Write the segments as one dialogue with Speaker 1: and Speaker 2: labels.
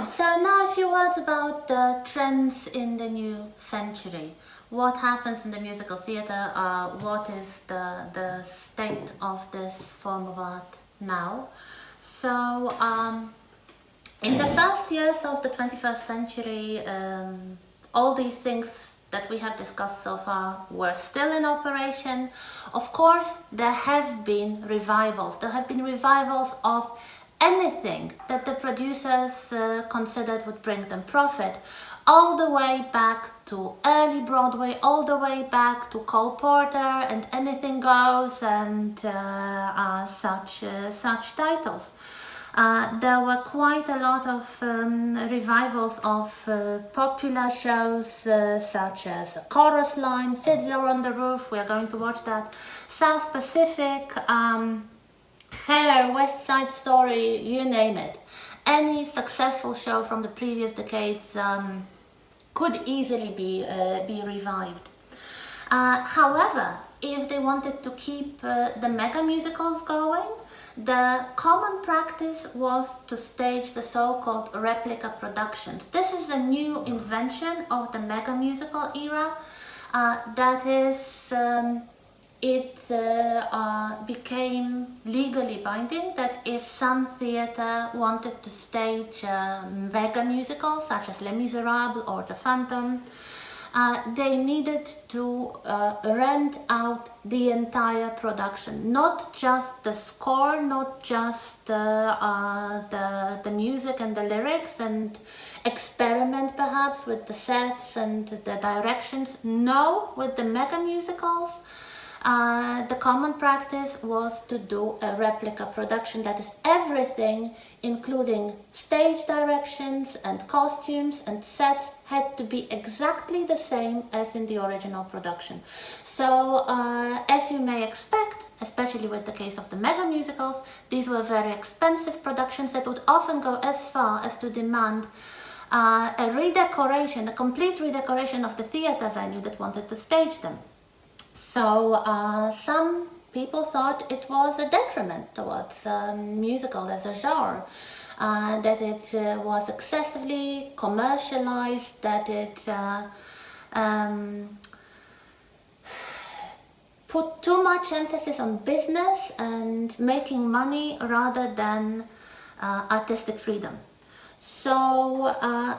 Speaker 1: So now a few words about the trends in the new century. What happens in the musical theatre? What is the state of this form of art now? So in the first years of the 21st century, all these things that we have discussed so far were still in operation. Of course, there have been revivals. There have been revivals of anything that the producers considered would bring them profit, all the way back to early Broadway, all the way back to Cole Porter and Anything Goes and such titles. There were quite a lot of revivals of popular shows such as Chorus Line, Fiddler on the Roof, we are going to watch that, South Pacific, Hair, West Side Story, you name it. Any successful show from the previous decades could easily be revived. However, if they wanted to keep the mega musicals going, the common practice was to stage the so-called replica productions. This is a new invention of the mega musical era. That is, it became legally binding that if some theatre wanted to stage a mega musical such as Les Miserables or The Phantom, they needed to rent out the entire production, not just the score, not just the music and the lyrics, and experiment perhaps with the sets and the directions. No, with the mega musicals, the common practice was to do a replica production, that is everything, including stage directions and costumes and sets, had to be exactly the same as in the original production. So as you may expect, especially with the case of the mega musicals, these were very expensive productions that would often go as far as to demand a redecoration, a complete redecoration of the theatre venue that wanted to stage them. So some people thought it was a detriment towards musical as a genre, that it was excessively commercialized, that it put too much emphasis on business and making money rather than artistic freedom. So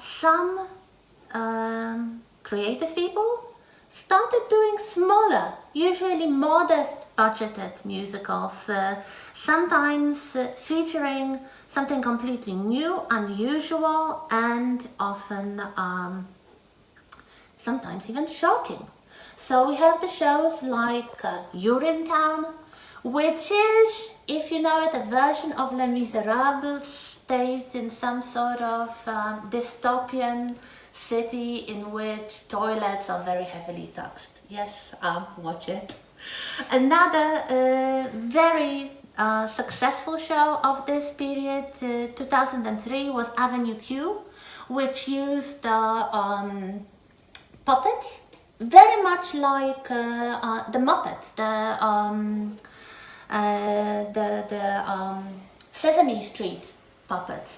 Speaker 1: some creative people started doing smaller, usually modest budgeted musicals, sometimes featuring something completely new, unusual, and often sometimes even shocking. So we have the shows like Urinetown, which is, if you know it, a version of Les Miserables, staged in some sort of dystopian city in which toilets are very heavily taxed. Yes, watch it. Another very successful show of this period, 2003, was Avenue Q, which used puppets, very much like the Muppets, the Sesame Street puppets.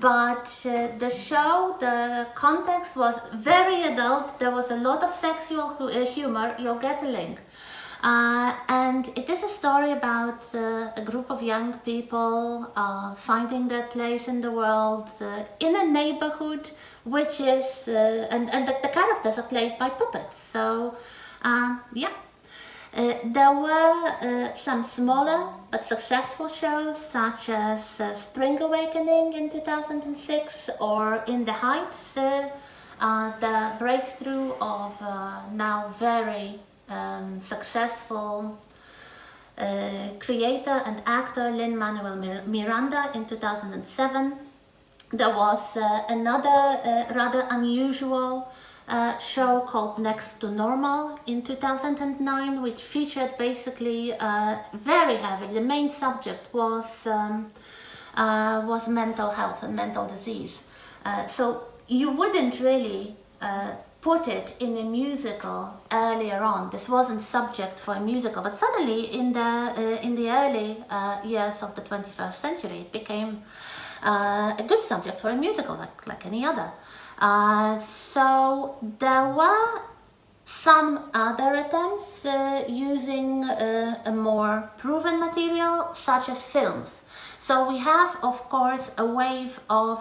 Speaker 1: But the show, the context was very adult. There was a lot of sexual humor. You'll get a link. And it is a story about a group of young people finding their place in the world in a neighborhood which is, and the characters are played by puppets. So, yeah. There were some smaller but successful shows such as Spring Awakening in 2006 or In the Heights, the breakthrough of now very successful creator and actor Lin-Manuel Miranda in 2007. There was another rather unusual show called Next to Normal in 2009, which featured basically very heavily, the main subject was mental health and mental disease. So you wouldn't really put it in a musical earlier on. This wasn't subject for a musical, but suddenly in the early years of the 21st century, it became a good subject for a musical, like any other. So there were some other attempts using a more proven material, such as films. So we have, of course, a wave of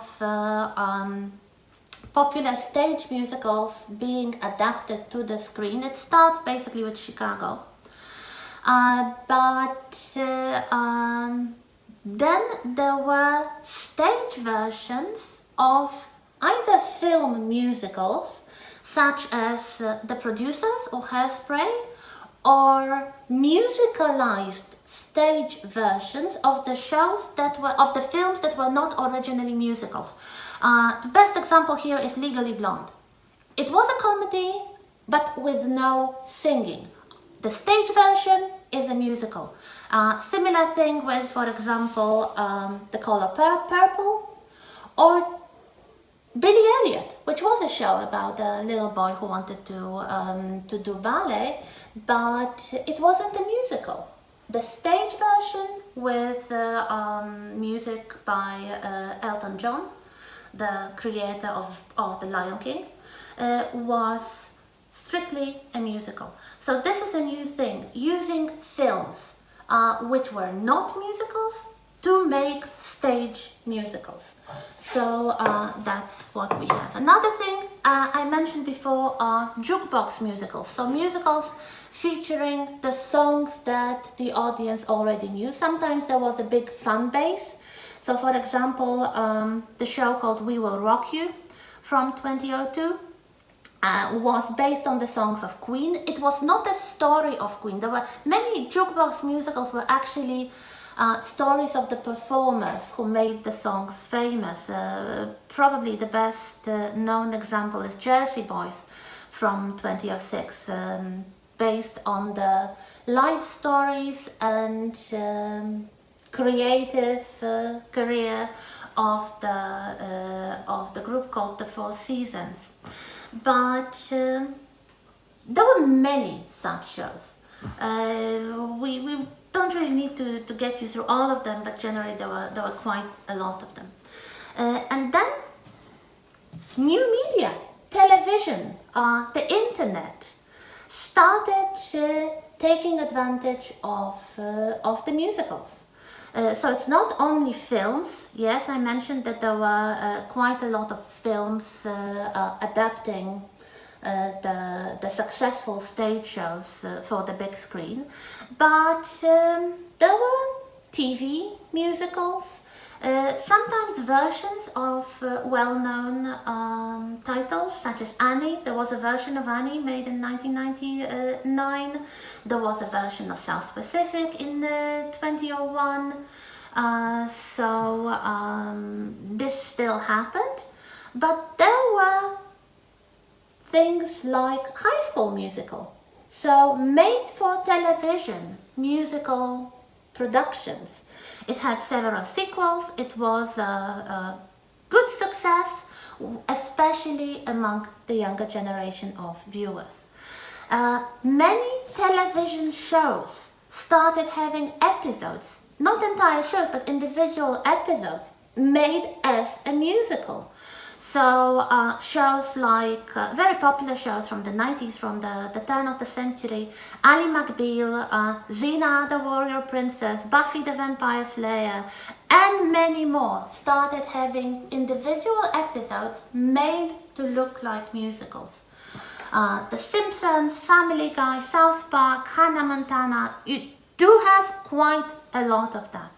Speaker 1: popular stage musicals being adapted to the screen. It starts basically with Chicago. Then there were stage versions of either film musicals, such as The Producers or Hairspray, or musicalized stage versions of the films that were not originally musicals. The best example here is Legally Blonde. It was a comedy, but with no singing. The stage version is a musical. Similar thing with, for example, The Color Purple, or Billy Elliot, which was a show about a little boy who wanted to do ballet, but it wasn't a musical. The stage version with music by Elton John, the creator of The Lion King, was strictly a musical. So this is a new thing, using films which were not musicals to make stage musicals. So that's what we have. Another thing I mentioned before are jukebox musicals. So musicals featuring the songs that the audience already knew. Sometimes there was a big fan base. So for example, the show called We Will Rock You from 2002 was based on the songs of Queen. It was not a story of Queen. There were many jukebox musicals were actually stories of the performers who made the songs famous. Probably the best known example is Jersey Boys from 2006, based on the life stories and creative career of the group called the Four Seasons. But there were many such shows. We don't really need to get you through all of them, but generally there were quite a lot of them. And then new media, television, the internet started taking advantage of the musicals. So it's not only films. Yes, I mentioned that there were quite a lot of films adapting the successful stage shows for the big screen, but there were TV musicals, sometimes versions of well-known titles, such as Annie. There was a version of Annie made in 1999. There was a version of South Pacific in 2001. This still happened, but there were things like High School Musical. So made for television musical productions. It had several sequels. It was a good success, especially among the younger generation of viewers. Many television shows started having episodes, not entire shows, but individual episodes made as a musical. So shows like, very popular shows from the 90s, from the turn of the century, Ally McBeal, Xena the Warrior Princess, Buffy the Vampire Slayer, and many more started having individual episodes made to look like musicals. The Simpsons, Family Guy, South Park, Hannah Montana, you do have quite a lot of that.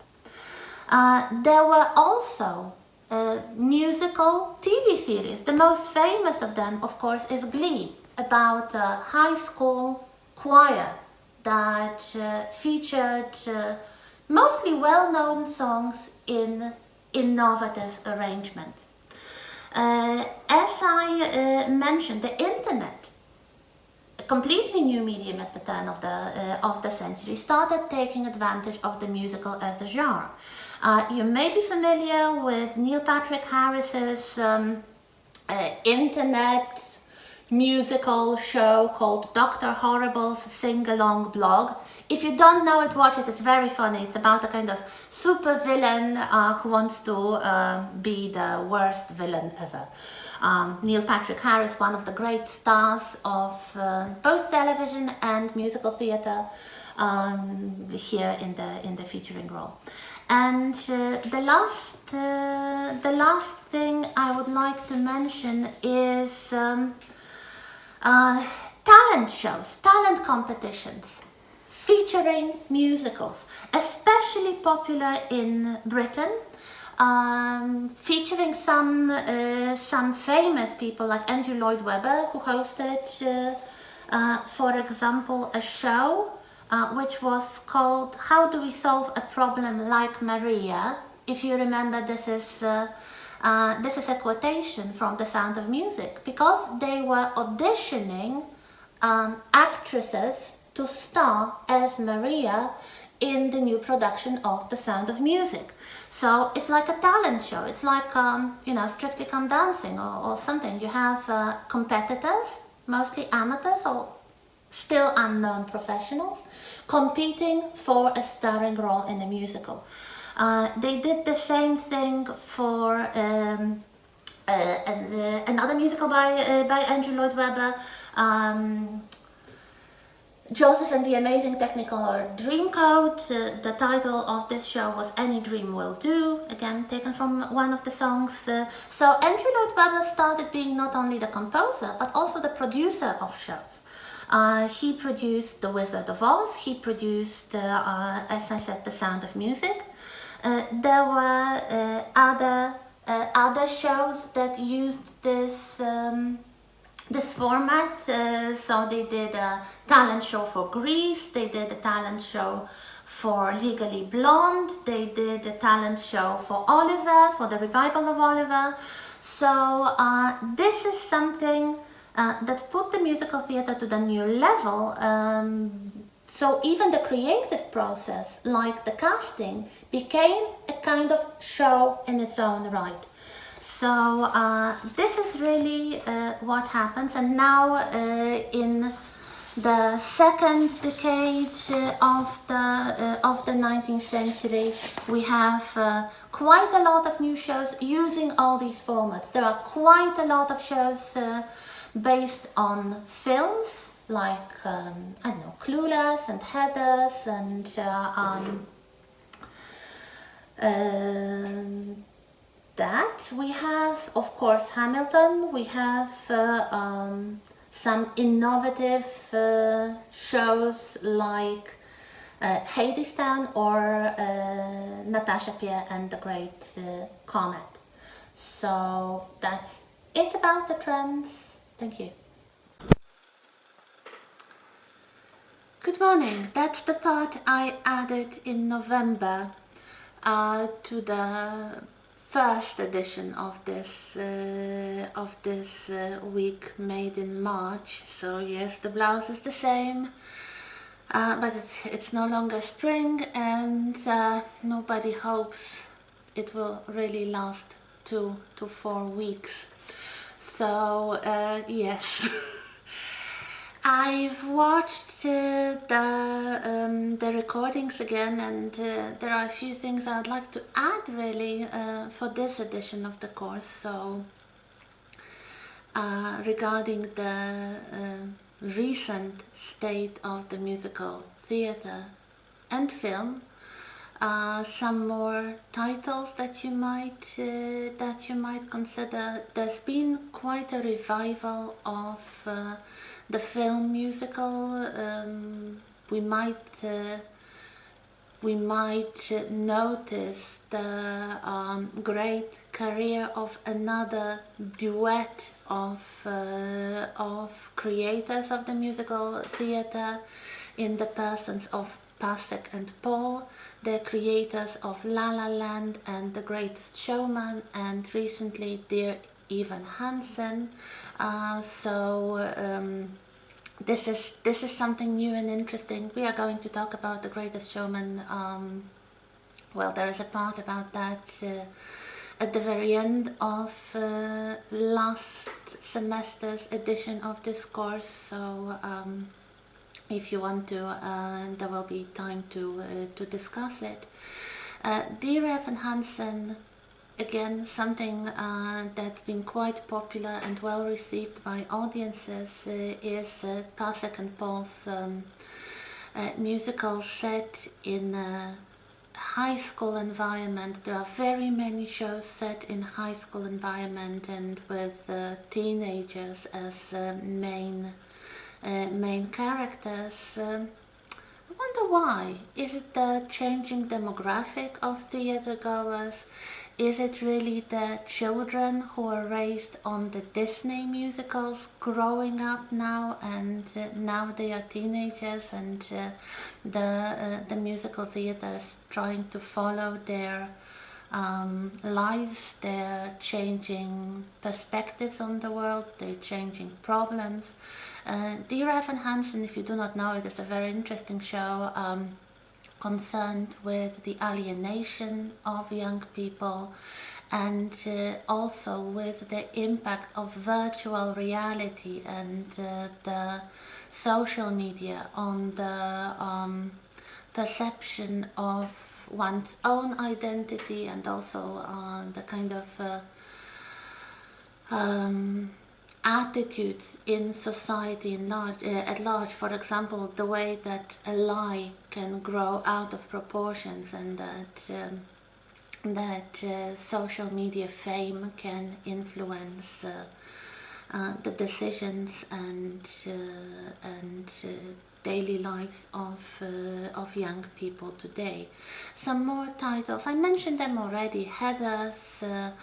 Speaker 1: There were also musical TV series. The most famous of them, of course, is Glee, about a high school choir that featured mostly well-known songs in innovative arrangements. As I mentioned, the internet, a completely new medium at the turn of the century, started taking advantage of the musical as a genre. You may be familiar with Neil Patrick Harris's internet musical show called Dr. Horrible's Sing-Along Blog. If you don't know it, watch it. It's very funny. It's about a kind of super villain who wants to be the worst villain ever. Neil Patrick Harris, one of the great stars of both television and musical theatre, here in the featuring role. And the last thing I would like to mention is talent shows, talent competitions featuring musicals, especially popular in Britain, featuring some famous people like Andrew Lloyd Webber, who hosted, for example, a show which was called "How Do We Solve a Problem Like Maria?" If you remember, this is a quotation from The Sound of Music, because they were auditioning actresses to star as Maria in the new production of The Sound of Music. So it's like a talent show. It's like, Strictly Come Dancing or something. You have competitors, mostly amateurs or still unknown professionals, competing for a starring role in a musical. They did the same thing for another musical by Andrew Lloyd Webber, Joseph and the Amazing Technicolor Dreamcoat. The title of this show was Any Dream Will Do, again taken from one of the songs. So Andrew Lloyd Webber started being not only the composer but also the producer of shows. He produced The Wizard of Oz, he produced, as I said, The Sound of Music. There were other shows that used this format. So they did a talent show for Grease, they did a talent show for Legally Blonde, they did a talent show for Oliver, for the revival of Oliver. So this is something that put the musical theatre to the new level. So even the creative process, like the casting, became a kind of show in its own right. So this is really what happens. And now in the second decade of the 19th century, we have quite a lot of new shows using all these formats. There are quite a lot of shows based on films, like, Clueless and Heathers and that. We have, of course, Hamilton. We have some innovative shows like Hadestown or Natasha Pierre and the Great Comet. So that's it about the trends. Thank you. Good morning. That's the part I added in November to the first edition of this week made in March. So yes, the blouse is the same, but it's no longer spring, and nobody hopes it will really last 2 to 4 weeks. So yes. I've watched the recordings again, and there are a few things I would like to add really for this edition of the course. So regarding the recent state of the musical theatre and film, some more titles that you might consider. There's been quite a revival of the film musical. We might notice the great career of another duet of creators of the musical theatre in the persons of Pasek and Paul. They're creators of La La Land and The Greatest Showman, and recently Dear Evan Hansen. This is something new and interesting. We are going to talk about The Greatest Showman. Well, there is a part about that at the very end of last semester's edition of this course, so if you want to, there will be time to discuss it. Dear Evan Hansen, again, something that's been quite popular and well received by audiences is Pasek and Paul's musical set in a high school environment. There are very many shows set in high school environment and with teenagers as main characters. I wonder why. Is it the changing demographic of theatre goers? Is it really the children who are raised on the Disney musicals growing up now, and now they are teenagers, and the musical theatre is trying to follow their lives? They're changing perspectives on the world, they're changing problems. Dear Evan Hansen, if you do not know it, is a very interesting show concerned with the alienation of young people, and also with the impact of virtual reality and the social media on the perception of one's own identity, and also the kind of attitudes in society at large. For example, the way that a lie can grow out of proportions, and that social media fame can influence the decisions and daily lives of young people today. Some more titles, I mentioned them already: Heathers,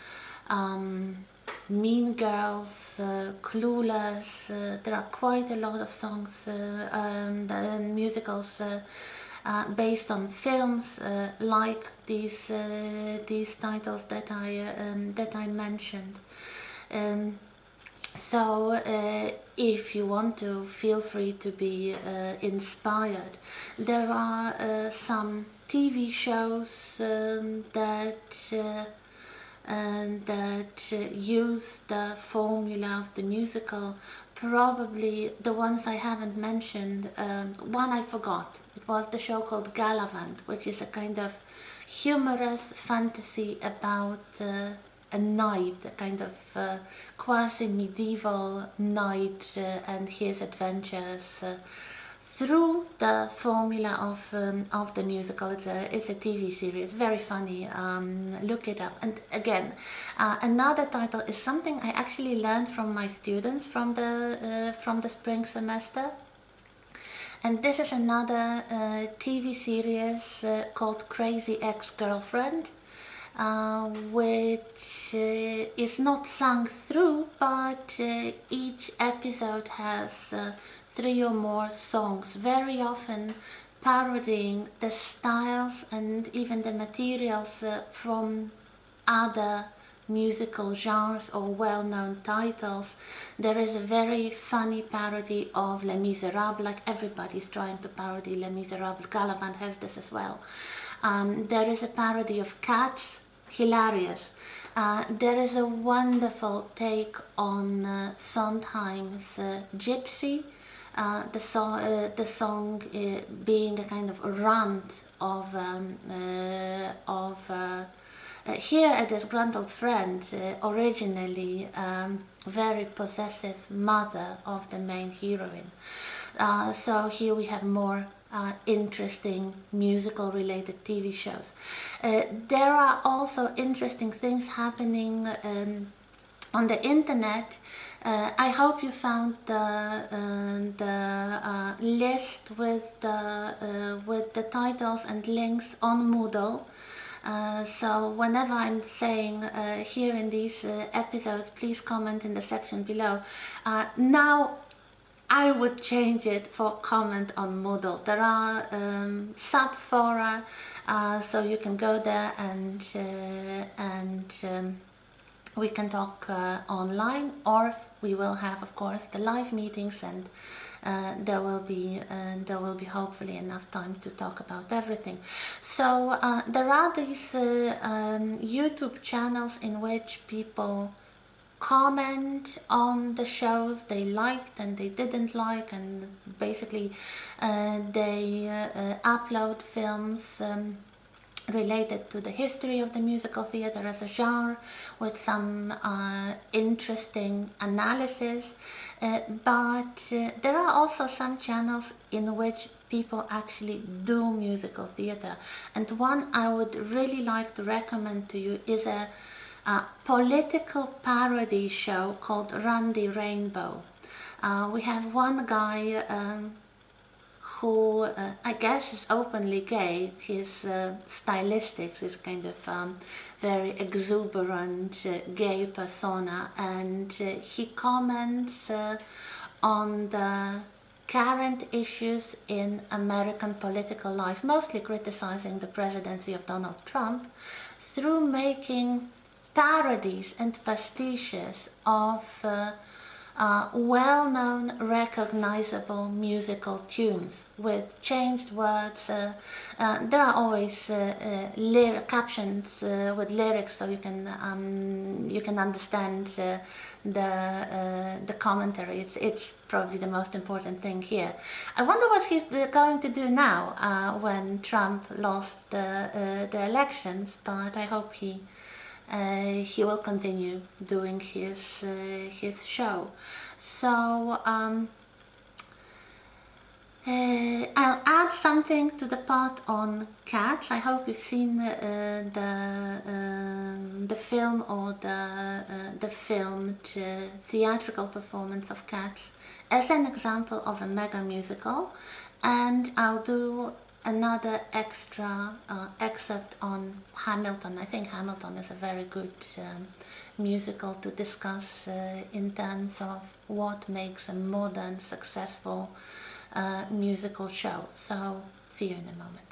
Speaker 1: Mean Girls, Clueless. There are quite a lot of songs, the musicals based on films, like these titles that I mentioned. So if you want to, feel free to be inspired. There are some TV shows that use the formula of the musical. Probably the ones I haven't mentioned, one I forgot. It was the show called Galavant, which is a kind of humorous fantasy about a knight, a kind of quasi-medieval knight and his adventures through the formula of the musical. It's a TV series, very funny. Look it up. And again, another title is something I actually learned from my students from the spring semester. And this is another TV series called Crazy Ex-Girlfriend, which is not sung through, but each episode has 3 or more songs, very often parodying the styles and even the materials from other musical genres or well-known titles. There is a very funny parody of Les Miserables, like everybody's trying to parody Les Miserables. Galavant has this as well. There is a parody of Cats, hilarious. There is a wonderful take on Sondheim's Gypsy, the song being a kind of rant of here a disgruntled friend, originally very possessive mother of the main heroine. So here we have more interesting musical related TV shows. There are also interesting things happening on the internet. I hope you found the list with the titles and links on Moodle. So whenever I'm saying here in these episodes, please comment in the section below. Now I would change it for comment on Moodle. There are sub-fora, so you can go there and we can talk online, or we will have, of course, the live meetings and there will be hopefully enough time to talk about everything. So there are these YouTube channels in which people comment on the shows they liked and they didn't like, and basically they upload films related to the history of the musical theatre as a genre with some interesting analysis, but there are also some channels in which people actually do musical theatre, and one I would really like to recommend to you is a political parody show called Run the Rainbow. We have one guy who I guess is openly gay. His stylistics is kind of very exuberant gay persona, and he comments on the current issues in American political life, mostly criticizing the presidency of Donald Trump, through making parodies and pastiches of well-known, recognizable musical tunes with changed words. There are always captions with lyrics, so you can understand the commentary. It's probably the most important thing here. I wonder what he's going to do now when Trump lost the elections, but I hope he will continue doing his show. So I'll add something to the part on Cats. I hope you've seen the film or the filmed theatrical performance of Cats as an example of a mega musical, and I'll do another extra excerpt on Hamilton. I think Hamilton is a very good musical to discuss in terms of what makes a modern, successful musical show. So see you in a moment.